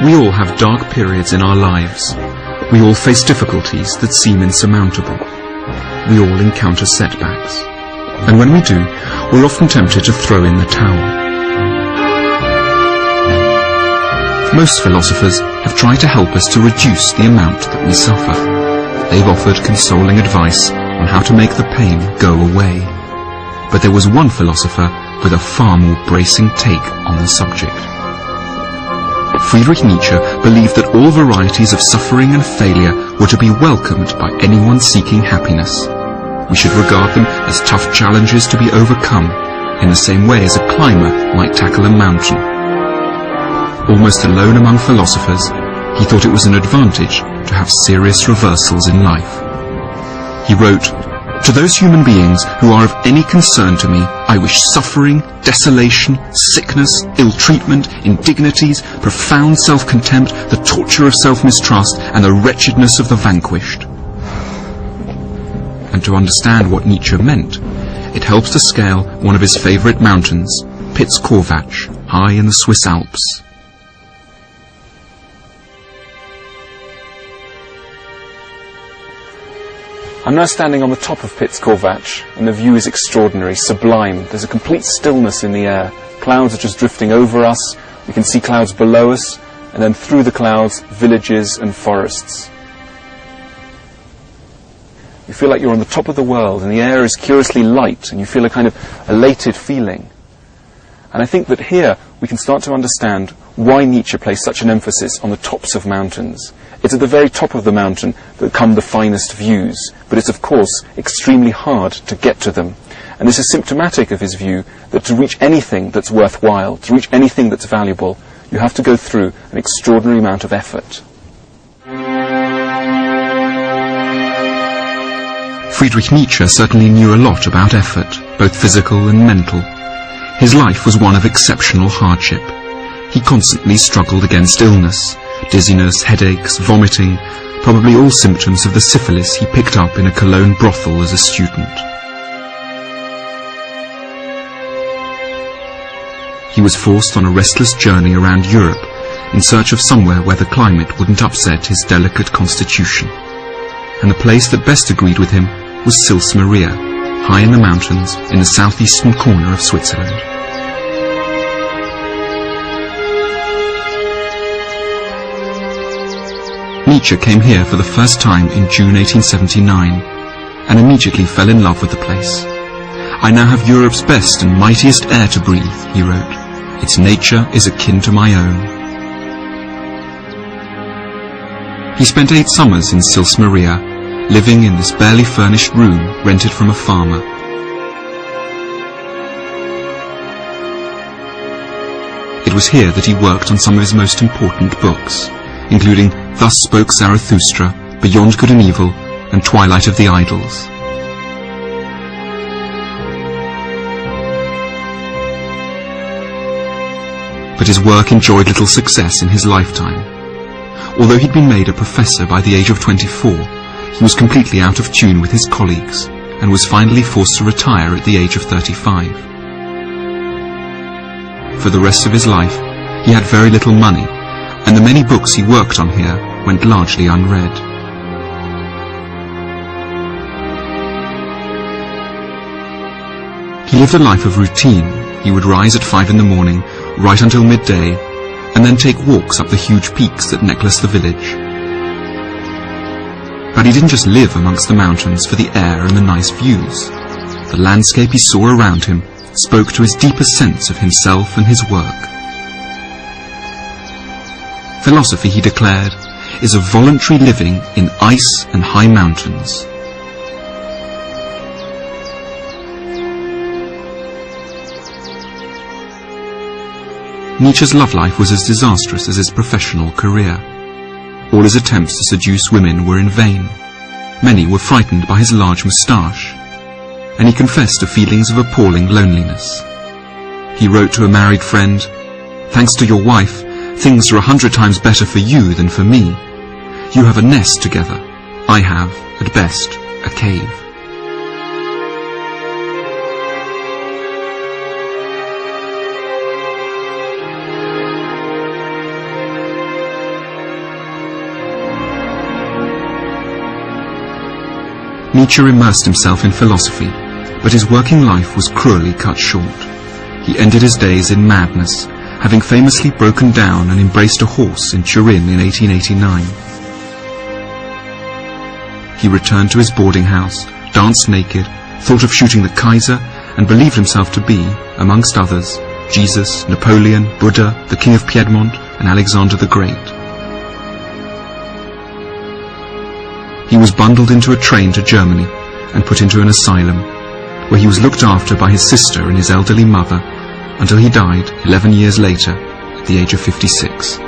We all have dark periods in our lives. We all face difficulties that seem insurmountable. We all encounter setbacks. And when we do, we're often tempted to throw in the towel. Most philosophers have tried to help us to reduce the amount that we suffer. They've offered consoling advice on how to make the pain go away. But there was one philosopher with a far more bracing take on the subject. Friedrich Nietzsche believed that all varieties of suffering and failure were to be welcomed by anyone seeking happiness. We should regard them as tough challenges to be overcome, in the same way as a climber might tackle a mountain. Almost alone among philosophers, he thought it was an advantage to have serious reversals in life. He wrote, "To those human beings who are of any concern to me, I wish suffering, desolation, sickness, ill-treatment, indignities, profound self-contempt, the torture of self-mistrust, and the wretchedness of the vanquished." And to understand what Nietzsche meant, it helps to scale one of his favorite mountains, Piz-Corvatsch, high in the Swiss Alps. I'm now standing on the top of Piz-Corvatsch, and the view is extraordinary, sublime. There's a complete stillness in the air. Clouds are just drifting over us. We can see clouds below us, and then through the clouds, villages and forests. You feel like you're on the top of the world, and the air is curiously light, and you feel a kind of elated feeling. And I think that here we can start to understand why Nietzsche placed such an emphasis on the tops of mountains. It's at the very top of the mountain that come the finest views, but it's of course extremely hard to get to them. And this is symptomatic of his view that to reach anything that's worthwhile, to reach anything that's valuable, you have to go through an extraordinary amount of effort. Friedrich Nietzsche certainly knew a lot about effort, both physical and mental. His life was one of exceptional hardship. He constantly struggled against illness, dizziness, headaches, vomiting, probably all symptoms of the syphilis he picked up in a Cologne brothel as a student. He was forced on a restless journey around Europe in search of somewhere where the climate wouldn't upset his delicate constitution. And the place that best agreed with him was Sils Maria, high in the mountains in the southeastern corner of Switzerland. Nietzsche came here for the first time in June 1879 and immediately fell in love with the place. "I now have Europe's best and mightiest air to breathe," he wrote. "Its nature is akin to my own." He spent 8 summers in Sils Maria, living in this barely furnished room rented from a farmer. It was here that he worked on some of his most important books, including Thus Spoke Zarathustra, Beyond Good and Evil, and Twilight of the Idols. But his work enjoyed little success in his lifetime. Although he'd been made a professor by the age of 24, he was completely out of tune with his colleagues and was finally forced to retire at the age of 35. For the rest of his life, he had very little money, and the many books he worked on here went largely unread. He lived a life of routine. He would rise at 5 in the morning, right until midday, and then take walks up the huge peaks that necklace the village. But he didn't just live amongst the mountains for the air and the nice views. The landscape he saw around him spoke to his deepest sense of himself and his work. Philosophy, he declared, is a voluntary living in ice and high mountains. Nietzsche's love life was as disastrous as his professional career. All his attempts to seduce women were in vain. Many were frightened by his large moustache, and he confessed to feelings of appalling loneliness. He wrote to a married friend, "Thanks to your wife, things are 100 times better for you than for me. You have a nest together. I have, at best, a cave." Nietzsche immersed himself in philosophy, but his working life was cruelly cut short. He ended his days in madness, having famously broken down and embraced a horse in Turin in 1889. He returned to his boarding house, danced naked, thought of shooting the Kaiser, and believed himself to be, amongst others, Jesus, Napoleon, Buddha, the King of Piedmont, and Alexander the Great. He was bundled into a train to Germany and put into an asylum, where he was looked after by his sister and his elderly mother until he died 11 years later at the age of 56.